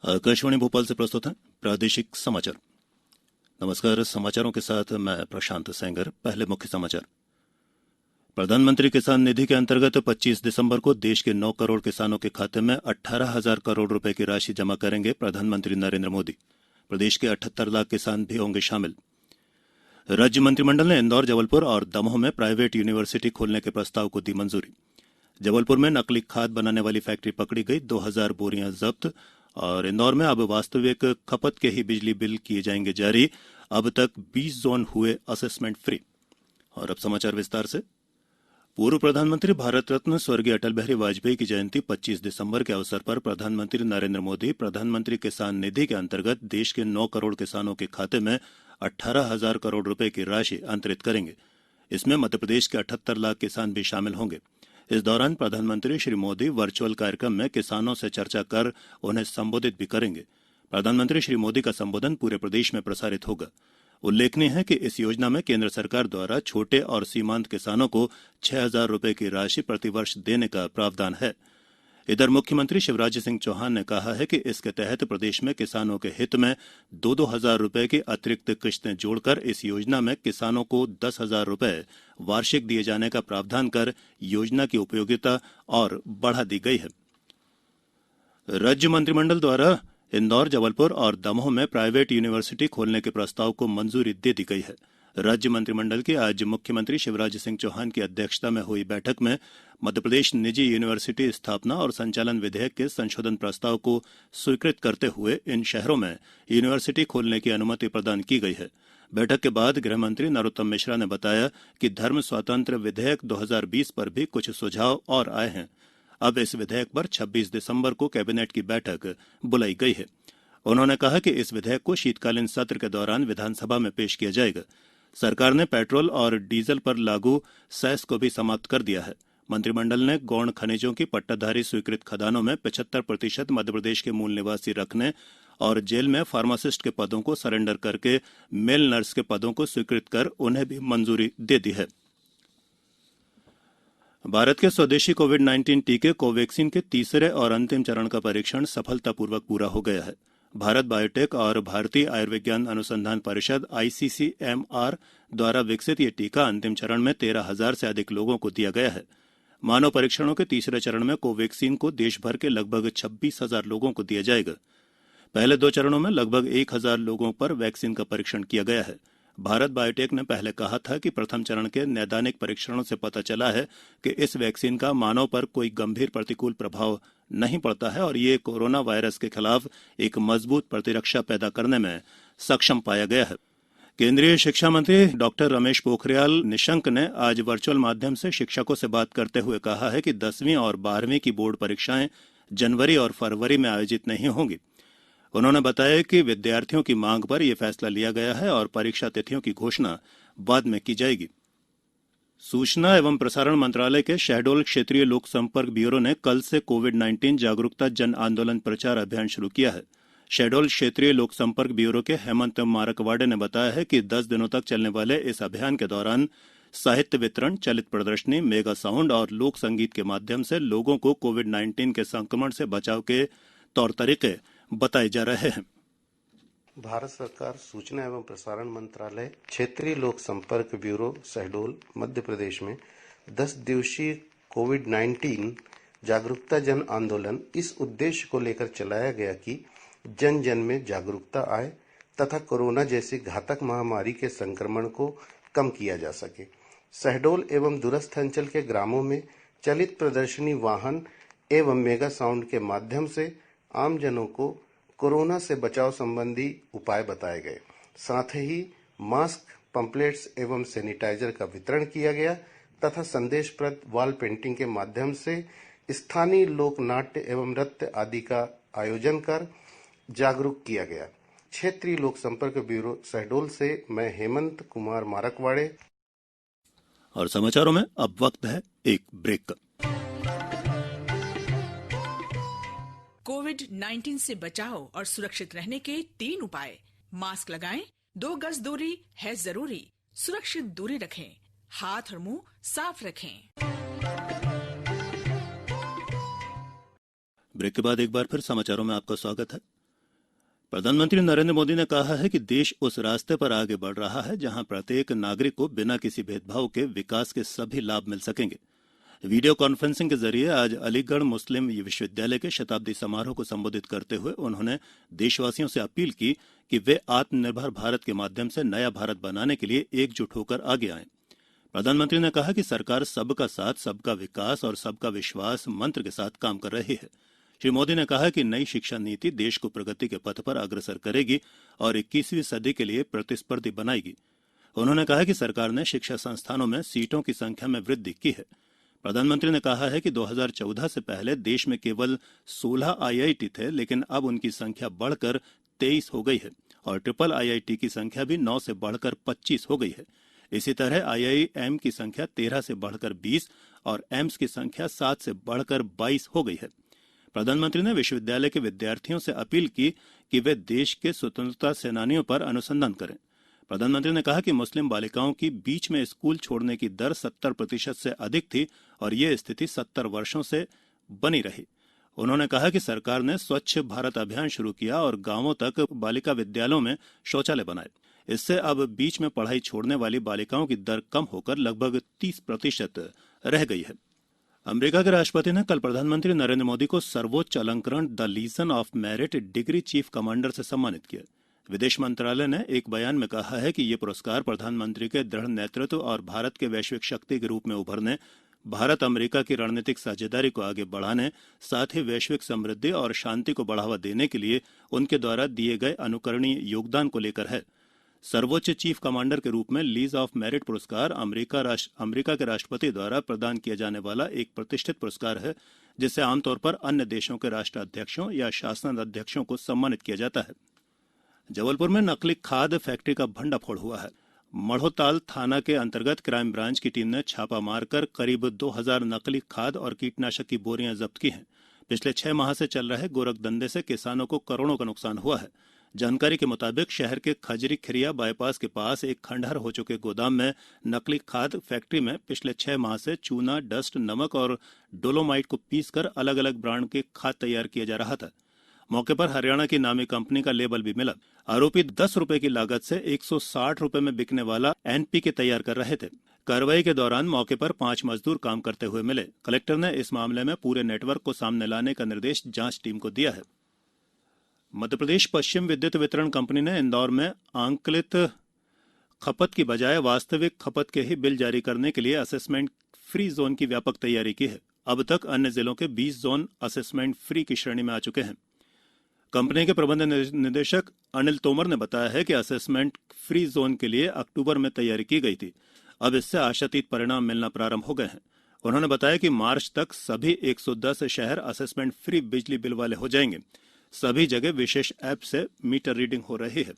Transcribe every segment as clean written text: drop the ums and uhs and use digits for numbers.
आकाशवाणी भोपाल से प्रस्तुत है प्रादेशिक समाचार। नमस्कार, समाचारों के साथ मैं प्रशांत सेंगर। पहले मुख्य समाचार। प्रधानमंत्री किसान निधि के अंतर्गत 25 दिसंबर को देश के 9 करोड़ किसानों के खाते में 18,000 करोड़ रुपए की राशि जमा करेंगे प्रधानमंत्री नरेंद्र मोदी। प्रदेश के 78 लाख किसान भी होंगे शामिल। राज्य मंत्रिमंडल ने इंदौर, जबलपुर और दमोह में प्राइवेट यूनिवर्सिटी खोलने के प्रस्ताव को दी मंजूरी। जबलपुर में नकली खाद बनाने वाली फैक्ट्री पकड़ी गई, 2000 बोरियां जब्त। और इंदौर में अब वास्तविक खपत के ही बिजली बिल किए जाएंगे जारी। अब तक 20 जोन हुए असेसमेंट फ्री। और अब समाचार विस्तार से। पूर्व प्रधानमंत्री भारत रत्न स्वर्गीय अटल बिहारी वाजपेयी की जयंती 25 दिसंबर के अवसर पर प्रधानमंत्री नरेंद्र मोदी प्रधानमंत्री किसान निधि के अंतर्गत देश के 9 करोड़ किसानों के खाते में 18,000 करोड़ रुपए की राशि अंतरित करेंगे। इसमें मध्यप्रदेश के 78 लाख किसान भी शामिल होंगे। इस दौरान प्रधानमंत्री श्री मोदी वर्चुअल कार्यक्रम में किसानों से चर्चा कर उन्हें संबोधित भी करेंगे। प्रधानमंत्री श्री मोदी का संबोधन पूरे प्रदेश में प्रसारित होगा। उल्लेखनीय है कि इस योजना में केंद्र सरकार द्वारा छोटे और सीमांत किसानों को 6,000 रुपए की राशि प्रतिवर्ष देने का प्रावधान है। इधर मुख्यमंत्री शिवराज सिंह चौहान ने कहा है कि इसके तहत प्रदेश में किसानों के हित में 2-2 हजार रुपए की अतिरिक्त किश्तें जोड़कर इस योजना में किसानों को 10,000 रुपए वार्षिक दिए जाने का प्रावधान कर योजना की उपयोगिता और बढ़ा दी गई है। राज्य मंत्रिमंडल द्वारा इंदौर, जबलपुर और दमोह में प्राइवेट यूनिवर्सिटी खोलने के प्रस्ताव को मंजूरी दे दी गई है। राज्य मंत्रिमंडल की आज मुख्यमंत्री शिवराज सिंह चौहान की अध्यक्षता में हुई बैठक में मध्यप्रदेश निजी यूनिवर्सिटी स्थापना और संचालन विधेयक के संशोधन प्रस्ताव को स्वीकृत करते हुए इन शहरों में यूनिवर्सिटी खोलने की अनुमति प्रदान की गई है। बैठक के बाद गृह मंत्री नरोत्तम मिश्रा ने बताया कि धर्म स्वातंत्र्य विधेयक 2020 पर भी कुछ सुझाव और आए हैं। अब इस विधेयक पर 26 दिसंबर को कैबिनेट की बैठक बुलाई गई है। उन्होंने कहा कि इस विधेयक को शीतकालीन सत्र के दौरान विधानसभा में पेश किया जाएगा। सरकार ने पेट्रोल और डीजल पर लागू सेस को भी समाप्त कर दिया है। मंत्रिमंडल ने गौण खनिजों की पट्टाधारी स्वीकृत खदानों में 75% मध्यप्रदेश के मूल निवासी रखने और जेल में फार्मासिस्ट के पदों को सरेंडर करके मेल नर्स के पदों को स्वीकृत कर उन्हें भी मंजूरी दे दी है। भारत के स्वदेशी कोविड-19 टीके कोवैक्सीन के तीसरे और अंतिम चरण का परीक्षण सफलतापूर्वक पूरा हो गया है। भारत बायोटेक और भारतीय आयुर्विज्ञान अनुसंधान परिषद ICCMR द्वारा विकसित ये टीका अंतिम चरण में 13,000 से अधिक लोगों को दिया गया है। मानव परीक्षणों के तीसरे चरण में कोवैक्सीन को देश भर के लगभग 26,000 लोगों को दिया जाएगा। पहले 2 चरणों में लगभग 1,000 लोगों पर वैक्सीन का परीक्षण किया गया है। भारत बायोटेक ने पहले कहा था कि प्रथम चरण के नैदानिक परीक्षणों से पता चला है कि इस वैक्सीन का मानव पर कोई गंभीर प्रतिकूल प्रभाव नहीं पड़ता है और ये कोरोना वायरस के खिलाफ एक मजबूत प्रतिरक्षा पैदा करने में सक्षम पाया गया है। केंद्रीय शिक्षा मंत्री डॉक्टर रमेश पोखरियाल निशंक ने आज वर्चुअल माध्यम से शिक्षकों से बात करते हुए कहा है कि 10वीं और 12वीं की बोर्ड परीक्षाएं जनवरी और फरवरी में आयोजित नहीं होंगी। उन्होंने बताया कि विद्यार्थियों की मांग पर यह फैसला लिया गया है और परीक्षा तिथियों की घोषणा बाद में की जाएगी। सूचना एवं प्रसारण मंत्रालय के शहडोल क्षेत्रीय लोक संपर्क ब्यूरो ने कल से कोविड-19 जागरूकता जन आंदोलन प्रचार अभियान शुरू किया है। शहडोल क्षेत्रीय लोक संपर्क ब्यूरो के हेमंत मारकवाड़े ने बताया है कि 10 दिनों तक चलने वाले इस अभियान के दौरान साहित्य वितरण, चलित प्रदर्शनी, मेगा साउंड और लोक संगीत के माध्यम से लोगों को कोविड-19 के संक्रमण से बचाव के तौर तरीके बताए जा रहे हैं। भारत सरकार सूचना एवं प्रसारण मंत्रालय क्षेत्रीय लोक संपर्क ब्यूरो शहडोल मध्य प्रदेश में 10 दिवसीय कोविड-19 जागरूकता जन आंदोलन इस उद्देश्य को लेकर चलाया गया कि जन जन में जागरूकता आए तथा कोरोना जैसी घातक महामारी के संक्रमण को कम किया जा सके। शहडोल एवं दूरस्थ अंचल के ग्रामों में चलित प्रदर्शनी वाहन एवं मेगा साउंड के माध्यम से आम जनों को कोरोना से बचाव संबंधी उपाय बताए गए। साथ ही मास्क, पंपलेट्स एवं सैनिटाइजर का वितरण किया गया तथा संदेशप्रद वॉल पेंटिंग के माध्यम से स्थानीय लोक नाट्य एवं नृत्य आदि का आयोजन कर जागरूक किया गया। क्षेत्रीय लोक संपर्क ब्यूरो शहडोल से मैं हेमंत कुमार मारकवाड़े। और समाचारों में अब वक्त है एक ब्रेक का। कोविड-19 से बचाव और सुरक्षित रहने के 3 उपाय। मास्क लगाएं, 2 गज दूरी है जरूरी, सुरक्षित दूरी रखें, हाथ और मुंह साफ रखें। ब्रेक के बाद एक बार फिर समाचारों में आपका स्वागत है। प्रधानमंत्री नरेंद्र मोदी ने कहा है कि देश उस रास्ते पर आगे बढ़ रहा है जहां प्रत्येक नागरिक को बिना किसी भेदभाव के विकास के सभी लाभ मिल सकेंगे। वीडियो कॉन्फ्रेंसिंग के जरिए आज अलीगढ़ मुस्लिम विश्वविद्यालय के शताब्दी समारोह को संबोधित करते हुए उन्होंने देशवासियों से अपील की कि वे आत्मनिर्भर भारत के माध्यम से नया भारत बनाने के लिए एकजुट होकर आगे आएं। प्रधानमंत्री ने कहा कि सरकार सबका साथ, सबका विकास और सबका विश्वास मंत्र के साथ काम कर रही है। श्री मोदी ने कहा कि नई शिक्षा नीति देश को प्रगति के पथ पर अग्रसर करेगी और 21वीं सदी के लिए प्रतिस्पर्धी बनाएगी। उन्होंने कहा कि सरकार ने शिक्षा संस्थानों में सीटों की संख्या में वृद्धि की है। प्रधानमंत्री ने कहा है कि 2014 से पहले देश में केवल 16 आईआईटी थे, लेकिन अब उनकी संख्या बढ़कर 23 हो गई है और ट्रिपल आईआईटी की संख्या भी 9 से बढ़कर 25 हो गई है। इसी तरह आईआईएम की संख्या 13 से बढ़कर 20 और एम्स की संख्या 7 से बढ़कर 22 हो गई है। प्रधानमंत्री ने विश्वविद्यालय के विद्यार्थियों से अपील की कि वे देश के स्वतंत्रता सेनानियों पर अनुसंधान करें। प्रधानमंत्री ने कहा कि मुस्लिम बालिकाओं की बीच में स्कूल छोड़ने की दर 70% से अधिक थी और ये स्थिति 70 वर्षों से बनी रही। उन्होंने कहा कि सरकार ने स्वच्छ भारत अभियान शुरू किया और गांवों तक बालिका विद्यालयों में शौचालय बनाए। इससे अब बीच में पढ़ाई छोड़ने वाली बालिकाओं की दर कम होकर लगभग 30% रह गई है। अमेरिका के राष्ट्रपति ने कल प्रधानमंत्री नरेंद्र मोदी को सर्वोच्च अलंकरण the Legion of Merit degree chief commander से सम्मानित किया। विदेश मंत्रालय ने एक बयान में कहा है कि ये पुरस्कार प्रधानमंत्री के दृढ़ नेतृत्व और भारत के वैश्विक शक्ति के रूप में उभरने, भारत अमेरिका की रणनीतिक साझेदारी को आगे बढ़ाने, साथ ही वैश्विक समृद्धि और शांति को बढ़ावा देने के लिए उनके द्वारा दिए गए अनुकरणीय योगदान को लेकर है। सर्वोच्च चीफ कमांडर के रूप में लीज ऑफ मेरिट पुरस्कार अमेरिका के राष्ट्रपति द्वारा प्रदान किया जाने वाला एक प्रतिष्ठित पुरस्कार है, जिससे आमतौर पर अन्य देशों के राष्ट्राध्यक्षों या शासनाध्यक्षों को सम्मानित किया जाता है। जबलपुर में नकली खाद फैक्ट्री का भंडाफोड़ हुआ है। मढ़ोताल थाना के अंतर्गत क्राइम ब्रांच की टीम ने छापा मारकर करीब 2000 नकली खाद और कीटनाशक की बोरियां जब्त की हैं। पिछले 6 माह से चल रहे गोरखधंधे से किसानों को करोड़ों का नुकसान हुआ है। जानकारी के मुताबिक शहर के खजरी खिरिया बाईपास के पास एक खंडहर हो चुके गोदाम में नकली खाद फैक्ट्री में पिछले 6 माह से चूना, डस्ट, नमक और डोलोमाइट को पीसकर अलग अलग ब्रांड के खाद तैयार किया जा रहा था। मौके पर हरियाणा की नामी कंपनी का लेबल भी मिला। आरोपी 10 रुपए की लागत से 160 रुपए में बिकने वाला एनपीके तैयार कर रहे थे। कार्रवाई के दौरान मौके पर 5 मजदूर काम करते हुए मिले। कलेक्टर ने इस मामले में पूरे नेटवर्क को सामने लाने का निर्देश जांच टीम को दिया है। मध्य प्रदेश पश्चिम विद्युत वितरण कंपनी ने इंदौर में आंकलित खपत की बजाय वास्तविक खपत के ही बिल जारी करने के लिए असेसमेंट फ्री जोन की व्यापक तैयारी की है। अब तक अन्य जिलों के 20 जोन असेसमेंट फ्री की श्रेणी में आ चुके हैं। कंपनी के प्रबंध निदेशक अनिल तोमर ने बताया है कि असेसमेंट फ्री जोन के लिए अक्टूबर में तैयारी की गई थी। अब इससे आशातीत परिणाम मिलना प्रारंभ हो गए हैं। उन्होंने बताया कि मार्च तक सभी 110 शहर असेसमेंट फ्री बिजली बिल वाले हो जाएंगे। सभी जगह विशेष ऐप से मीटर रीडिंग हो रही है।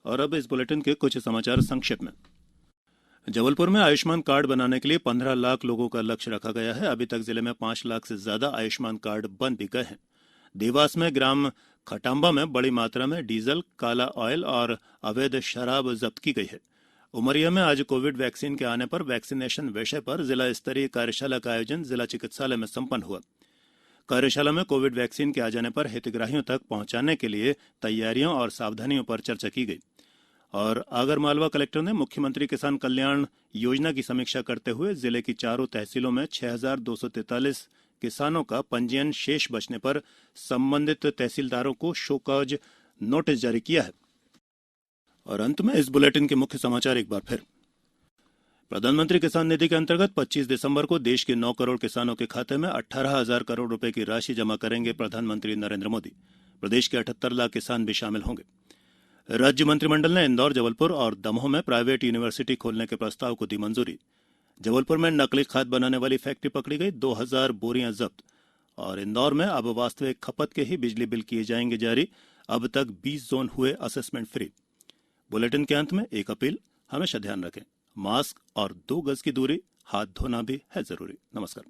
और अब इस बुलेटिन के कुछ समाचार संक्षिप्त में। जबलपुर में आयुष्मान कार्ड बनाने के लिए 15 लाख लोगों का लक्ष्य रखा गया है। अभी तक जिले में 5 लाख से ज्यादा आयुष्मान कार्ड बन भी गए हैं। देवास में ग्राम खटांबा में बड़ी मात्रा में डीजल, काला ऑयल और अवैध शराब जब्त की गई है। उमरिया में आज कोविड वैक्सीन के आने पर वैक्सीनेशन विषय पर जिला स्तरीय कार्यशाला का आयोजन जिला चिकित्सालय में संपन्न हुआ। कार्यशाला में कोविड वैक्सीन के आ जाने पर हितग्राहियों तक पहुंचाने के लिए तैयारियों और सावधानियों पर चर्चा की गई। और आगरमालवा कलेक्टर ने मुख्यमंत्री किसान कल्याण योजना की समीक्षा करते हुए जिले की चारों तहसीलों में 6243 किसानों का पंजीयन शेष बचने पर संबंधित तहसीलदारों को शो कॉज नोटिस जारी किया है। और अंत में इस बुलेटिन के मुख्य समाचार एक बार फिर। प्रधानमंत्री किसान निधि के अंतर्गत 25 दिसंबर को देश के 9 करोड़ किसानों के खाते में 18,000 करोड़ रुपए की राशि जमा करेंगे प्रधानमंत्री नरेंद्र मोदी। प्रदेश के 78 लाख किसान भी शामिल होंगे। राज्य मंत्रिमंडल ने इंदौर, जबलपुर और दमोह में प्राइवेट यूनिवर्सिटी खोलने के प्रस्ताव को दी मंजूरी। जबलपुर में नकली खाद बनाने वाली फैक्ट्री पकड़ी गई, 2000 बोरियां जब्त। और इंदौर में अब वास्तविक खपत के ही बिजली बिल किए जाएंगे जारी। अब तक 20 जोन हुए असेसमेंट फ्री। बुलेटिन के अंत में एक अपील, हमेशा ध्यान रखें, मास्क और 2 गज की दूरी, हाथ धोना भी है जरूरी। नमस्कार।